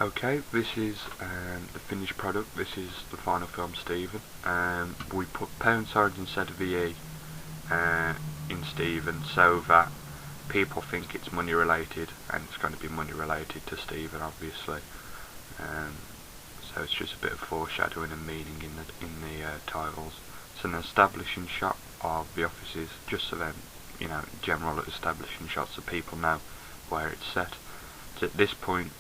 Okay, this is the finished product. This is the final film, Stephen. We put pound signs instead of the E in Stephen so that people think it's money related, and it's going to be money related to Stephen, obviously. Um, so it's just a bit of foreshadowing and meaning in the titles. It's an establishing shot of the offices, just so then, general establishing shots so people know where it's set. So at this point,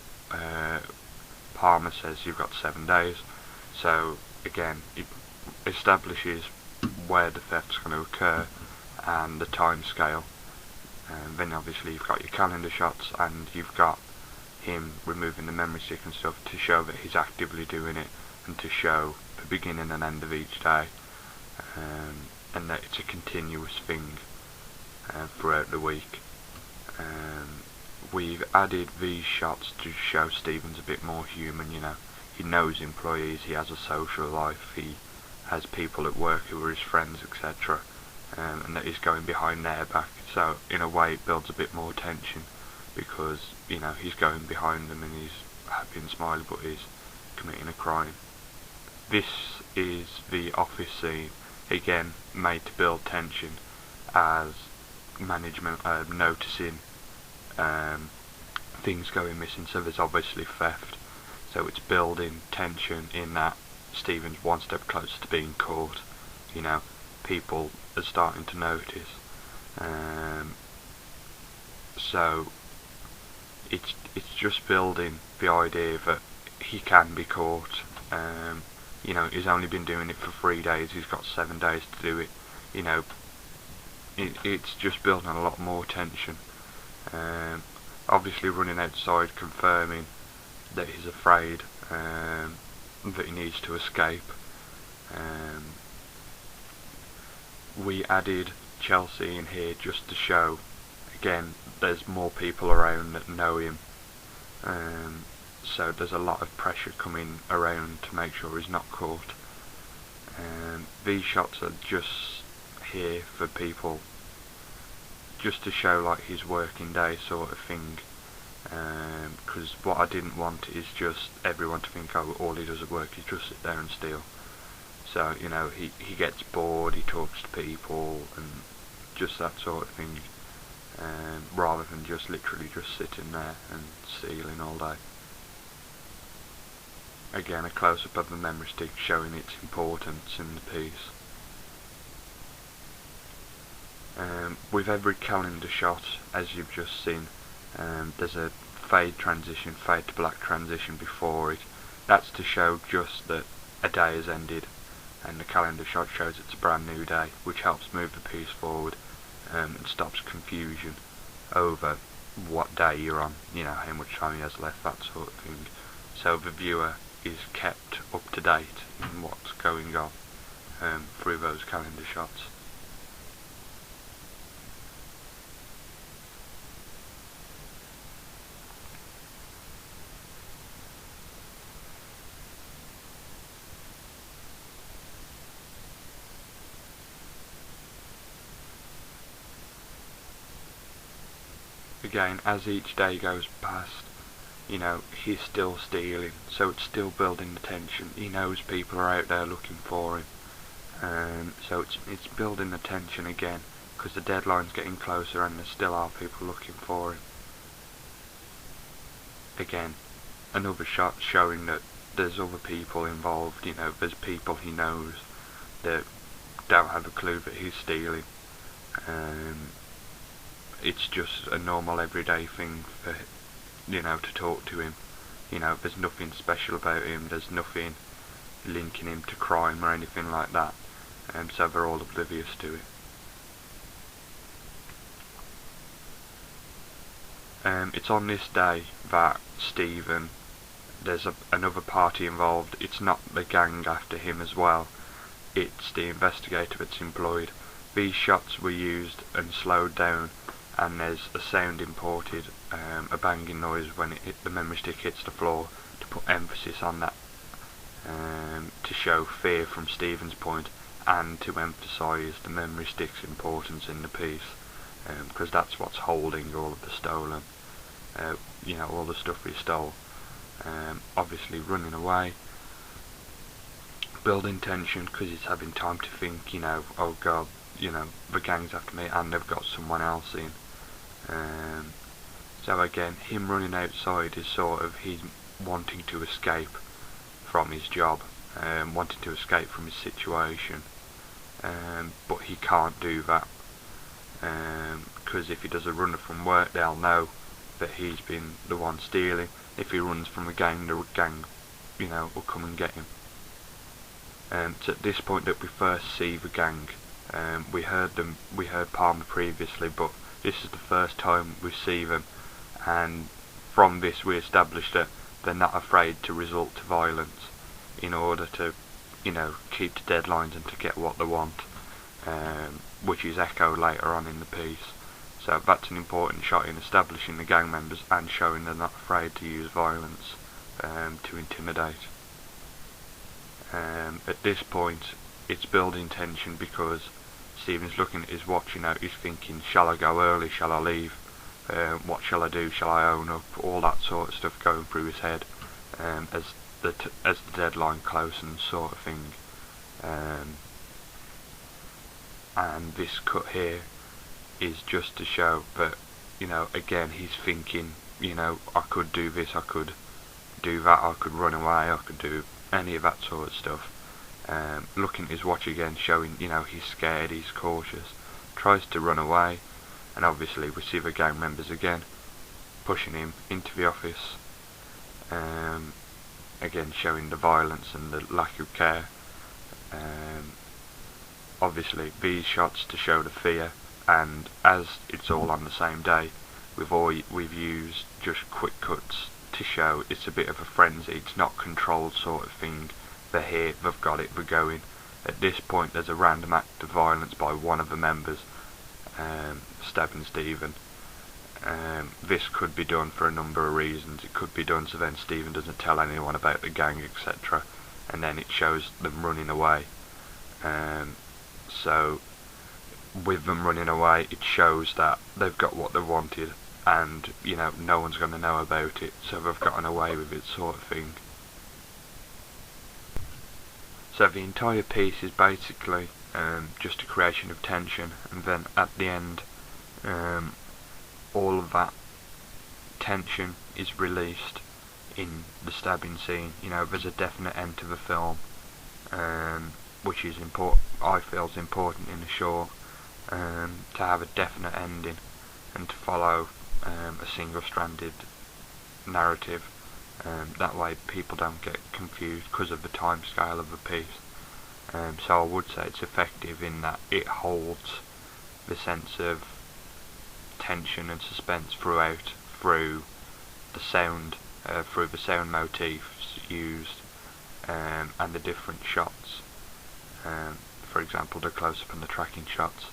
Palmer says you've got 7 days, so again it establishes where the theft's going to occur and the time scale. And then obviously you've got your calendar shots, and you've got him removing the memory stick and stuff to show that he's actively doing it, and to show the beginning and end of each day, and that it's a continuous thing throughout the week. We've added these shots to show Stephen's a bit more human. He knows employees, he has a social life, he has people at work who are his friends, etc., and that he's going behind their back. So in a way it builds a bit more tension, because he's going behind them and he's happy and smiley, but he's committing a crime. This is the office scene, again made to build tension, as management are noticing things going missing. So there's obviously theft, so it's building tension in that Stephen's one step closer to being caught. People are starting to notice, so it's just building the idea that he can be caught. He's only been doing it for 3 days, he's got 7 days to do it. It's just building a lot more tension. Obviously running outside, confirming that he's afraid, that he needs to escape. We added Chelsea in here just to show, again, there's more people around that know him, so there's a lot of pressure coming around to make sure he's not caught. These shots are just here for people, just to show like his working day sort of thing, because what I didn't want is just everyone to think, oh, all he does at work is just sit there and steal. So he gets bored, he talks to people and just that sort of thing, rather than just literally just sitting there and stealing all day. Again, a close-up of the memory stick showing its importance in the piece. With every calendar shot, as you've just seen, there's a fade to black transition before it. That's to show just that a day has ended, and the calendar shot shows it's a brand new day, which helps move the piece forward, and stops confusion over what day you're on, how much time he has left, that sort of thing. So the viewer is kept up to date in what's going on through those calendar shots. Again, as each day goes past, he's still stealing, so it's still building the tension. He knows people are out there looking for him, so it's building the tension again, because the deadline's getting closer and there still are people looking for him. Again, another shot showing that there's other people involved. There's people he knows that don't have a clue that he's stealing. It's just a normal everyday thing for to talk to him. There's nothing special about him, there's nothing linking him to crime or anything like that, so they're all oblivious to it. It's on this day that Stephen, there's another party involved. It's not the gang after him as well, it's the investigator that's employed. These shots were used and slowed down, and there's a sound imported, a banging noise when the memory stick hits the floor, to put emphasis on that, to show fear from Stephen's point, and to emphasise the memory stick's importance in the piece, because that's what's holding all of the stolen, all the stuff he stole. Obviously running away, building tension because he's having time to think, oh god, the gang's after me and they've got someone else in. So again, him running outside is sort of he's wanting to escape from his job, wanting to escape from his situation, but he can't do that because if he does a run from work, they'll know that he's been the one stealing. If he runs from the gang will come and get him. It's at this point that we first see the gang. We heard Palmer previously, but this is the first time we see them, and from this we established that they're not afraid to resort to violence in order to, keep to deadlines and to get what they want, which is echoed later on in the piece. So that's an important shot in establishing the gang members and showing they're not afraid to use violence to intimidate. At this point, it's building tension because Stephen's looking at his watch, he's thinking, shall I go early, shall I leave, what shall I do, shall I own up, all that sort of stuff going through his head as the deadline closens, sort of thing. And this cut here is just to show that, again he's thinking, I could do this, I could do that, I could run away, I could do any of that sort of stuff. Looking at his watch again, showing, he's scared, he's cautious, tries to run away, and obviously we see the gang members again pushing him into the office, again showing the violence and the lack of care. Obviously these shots to show the fear, and as it's all on the same day, we've used just quick cuts to show it's a bit of a frenzy, it's not controlled sort of thing. They're here, they've got it, they're going. At this point there's a random act of violence by one of the members, stabbing Stephen. This could be done for a number of reasons. It could be done so then Stephen doesn't tell anyone about the gang, etc., and then it shows them running away. So with them running away, it shows that they've got what they wanted, and no one's going to know about it, so they've gotten away with it, sort of thing. So the entire piece is basically just a creation of tension, and then at the end all of that tension is released in the stabbing scene. There's a definite end to the film, which is I feel is important in a short, to have a definite ending and to follow a single-stranded narrative. That way people don't get confused because of the time scale of the piece. So I would say it's effective in that it holds the sense of tension and suspense throughout, through the sound motifs used, and the different shots. For example, the close-up and the tracking shots.